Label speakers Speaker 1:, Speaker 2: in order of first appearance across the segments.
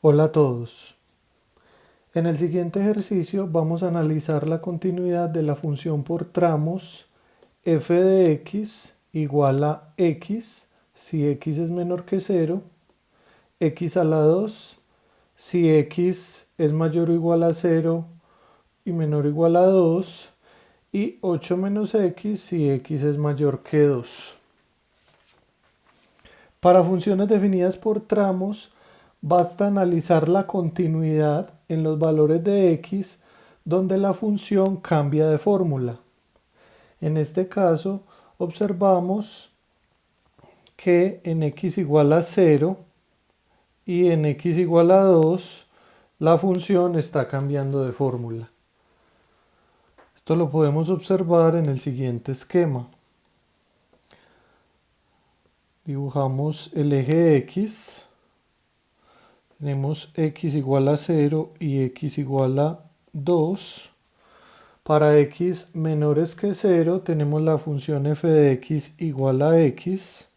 Speaker 1: Hola a todos. En el siguiente ejercicio vamos a analizar la continuidad de la función por tramos f de x igual a x si x es menor que 0, x a la 2 si x es mayor o igual a 0 y menor o igual a 2 y 8 menos x si x es mayor que 2. Para funciones definidas por tramos, basta analizar la continuidad en los valores de x donde la función cambia de fórmula. En este caso, observamos que en x igual a 0 y en x igual a 2 la función está cambiando de fórmula. Esto lo podemos observar en el siguiente esquema. Dibujamos el eje x. Tenemos x igual a 0 y x igual a 2. Para x menores que 0 tenemos la función f de x igual a x.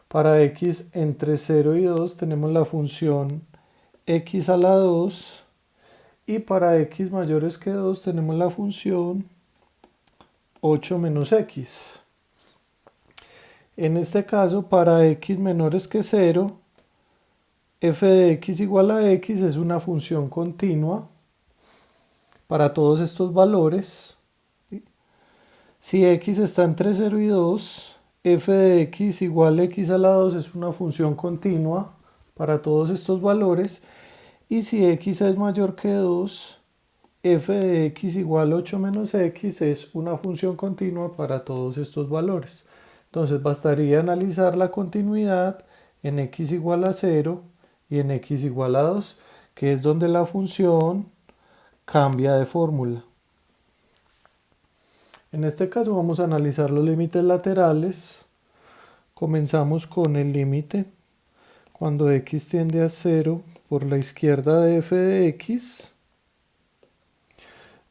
Speaker 1: Para x entre 0 y 2 tenemos la función x a la 2. Y para x mayores que 2 tenemos la función 8 menos x. En este caso, para x menores que 0, f de x igual a x es una función continua para todos estos valores. Si x está entre 0 y 2, f de x igual a x a la 2 es una función continua para todos estos valores. Y si x es mayor que 2, f de x igual a 8 menos x es una función continua para todos estos valores. Entonces bastaría analizar la continuidad en x igual a 0 y en x igual a 2, que es donde la función cambia de fórmula. En este caso vamos a analizar los límites laterales. Comenzamos con el límite cuando x tiende a 0 por la izquierda de f de x.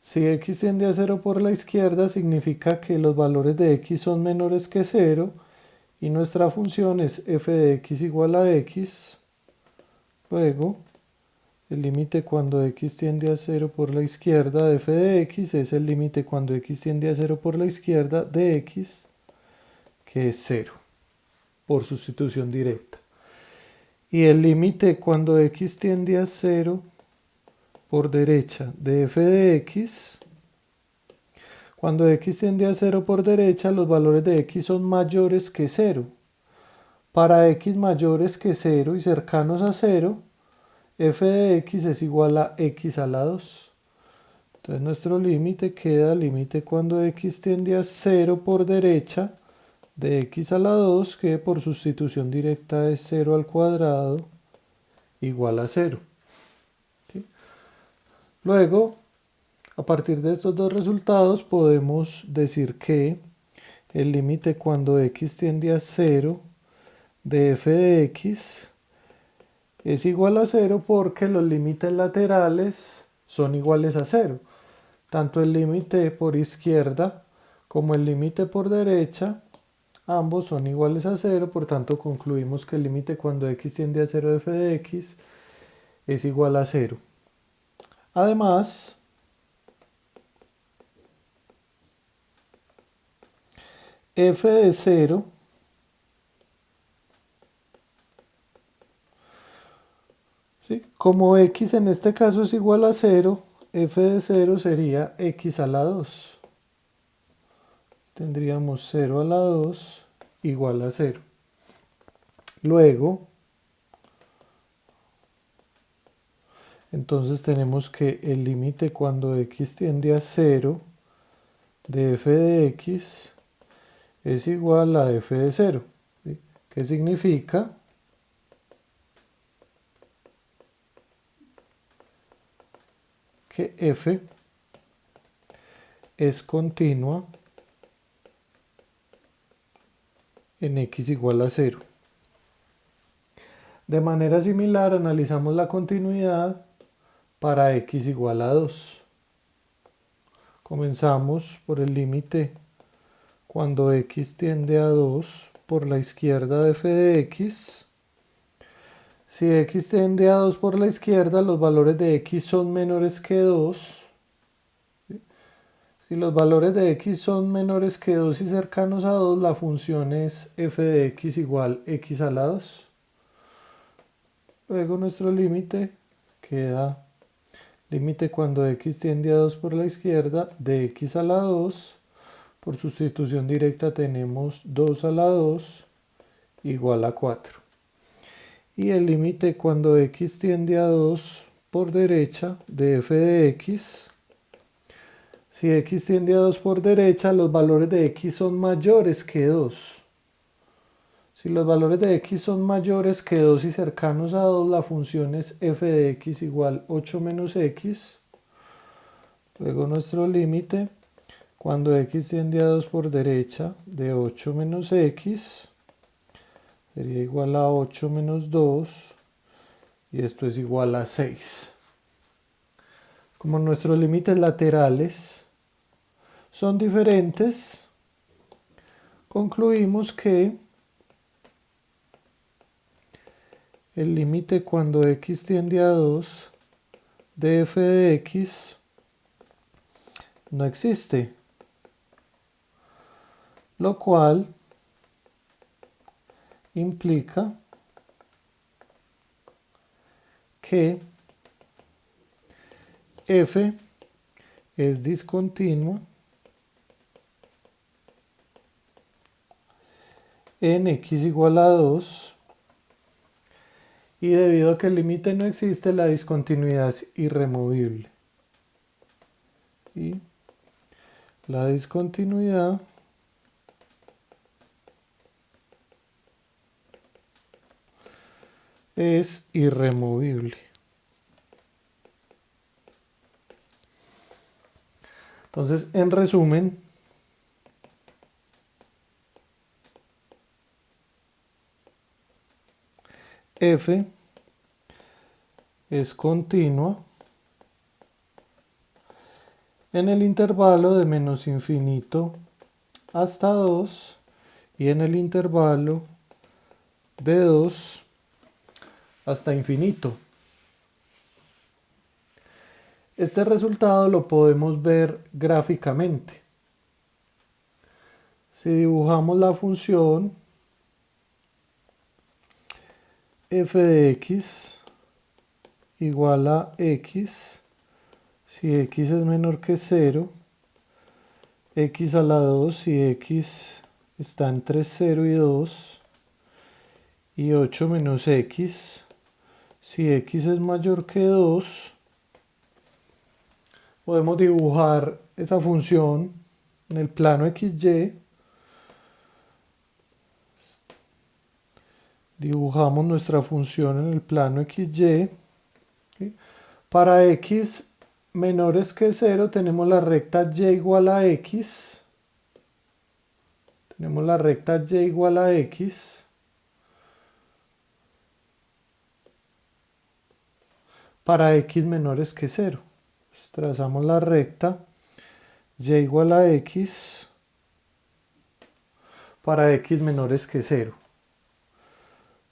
Speaker 1: Si x tiende a 0 por la izquierda significa que los valores de x son menores que 0 y nuestra función es f de x igual a x. Luego, el límite cuando x tiende a 0 por la izquierda de f de x es el límite cuando x tiende a 0 por la izquierda de x, que es 0, por sustitución directa. Y el límite cuando x tiende a 0 por derecha de f de x. Cuando x tiende a 0 por derecha, los valores de x son mayores que 0. Para x mayores que 0 y cercanos a 0, f de x es igual a x a la 2. Entonces nuestro límite queda límite cuando x tiende a 0 por derecha de x a la 2, que por sustitución directa es 0 al cuadrado igual a 0. ¿Sí? Luego, a partir de estos dos resultados podemos decir que el límite cuando x tiende a 0 de f de x es igual a 0 porque los límites laterales son iguales a 0. Tanto el límite por izquierda como el límite por derecha, ambos son iguales a 0, por tanto concluimos que el límite cuando x tiende a 0 de f de x es igual a 0. Además, f de 0 ¿sí? Como x en este caso es igual a 0, f de 0 sería x a la 2. Tendríamos 0 a la 2 igual a 0. Luego, entonces tenemos que el límite cuando x tiende a 0 de f de x es igual a f de 0. ¿Sí? ¿Qué significa? Que f es continua en x igual a 0. De manera similar analizamos la continuidad para x igual a 2. Comenzamos por el límite cuando x tiende a 2 por la izquierda de f de x. Si x tiende a 2 por la izquierda, los valores de x son menores que 2. Si los valores de x son menores que 2 y cercanos a 2, la función es f de x igual x a la 2. Luego nuestro límite queda límite cuando x tiende a 2 por la izquierda de x a la 2. Por sustitución directa tenemos 2 a la 2 igual a 4. Y el límite cuando x tiende a 2 por derecha de f de x. Si x tiende a 2 por derecha, los valores de x son mayores que 2. Si los valores de x son mayores que 2 y cercanos a 2, la función es f de x igual 8 menos x. Luego nuestro límite, cuando x tiende a 2 por derecha, de 8 menos x, sería igual a 8 menos 2, y esto es igual a 6. Como nuestros límites laterales son diferentes, concluimos que el límite cuando x tiende a 2 de f de x no existe, lo cual implica que f es discontinua en x igual a 2, y debido a que el límite no existe, la discontinuidad es irremovible. Y la discontinuidad es irremovible. Entonces, en resumen, f es continua en el intervalo de menos infinito hasta 2 y en el intervalo de 2 hasta infinito. Este resultado lo podemos ver gráficamente. Si dibujamos la función f de x igual a x, si x es menor que 0, x a la 2 si x está entre 0 y 2, y 8 menos x si x es mayor que 2, podemos dibujar esa función en el plano XY. Dibujamos nuestra función en el plano XY. ¿Sí? Para x menores que 0 tenemos la recta y igual a x. Tenemos la recta y igual a x. Para x menores que 0. Pues trazamos la recta y igual a x para x menores que 0.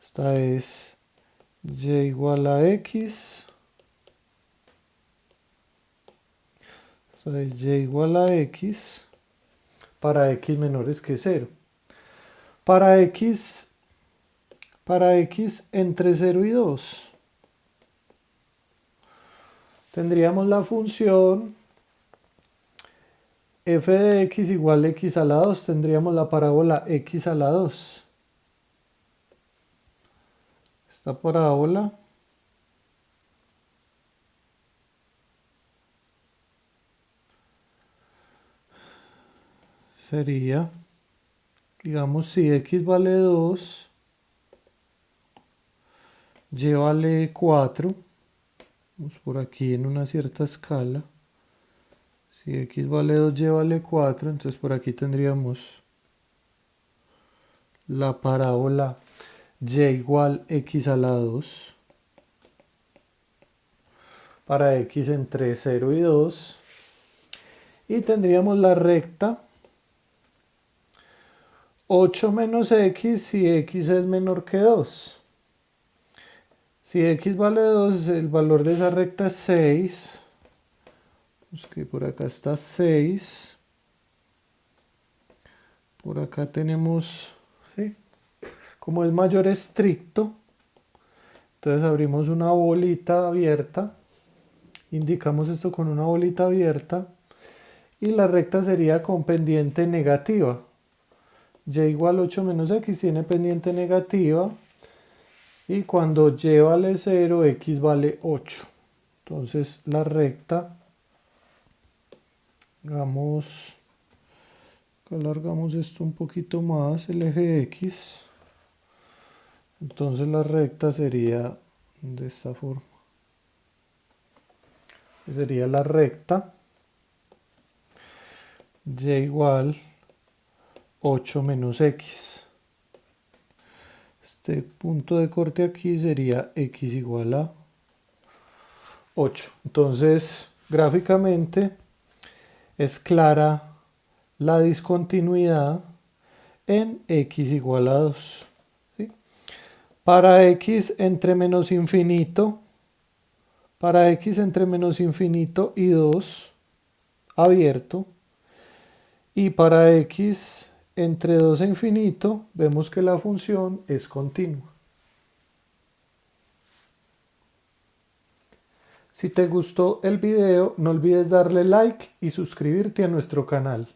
Speaker 1: Esta es y igual a x. Esta es y igual a x para x menores que 0. Para x entre 0 y 2. Tendríamos la función f de x igual a x a la 2. Tendríamos la parábola x a la 2. Esta parábola sería, digamos, si x vale 2, y vale 4, vamos por aquí en una cierta escala. Si x vale 2, y vale 4, entonces por aquí tendríamos la parábola y igual x a la 2 para x entre 0 y 2, y tendríamos la recta 8 menos x si x es menor que 2. Si x vale 2, el valor de esa recta es 6. Que por acá está 6. Por acá tenemos, ¿sí? Como es mayor estricto, entonces abrimos una bolita abierta. Indicamos esto con una bolita abierta. Y la recta sería con pendiente negativa. Y igual 8 menos x tiene pendiente negativa. Y cuando y vale 0, x vale 8. Entonces la recta, alargamos esto un poquito más, el eje x. Entonces la recta sería de esta forma. Sería la recta y igual 8 menos x. Este punto de corte aquí sería x igual a 8. Entonces, gráficamente es clara la discontinuidad en x igual a 2. ¿Sí? Para x entre menos infinito y 2 abierto, y para x entre 2 e infinito vemos que la función es continua. Si te gustó el video, no olvides darle like y suscribirte a nuestro canal.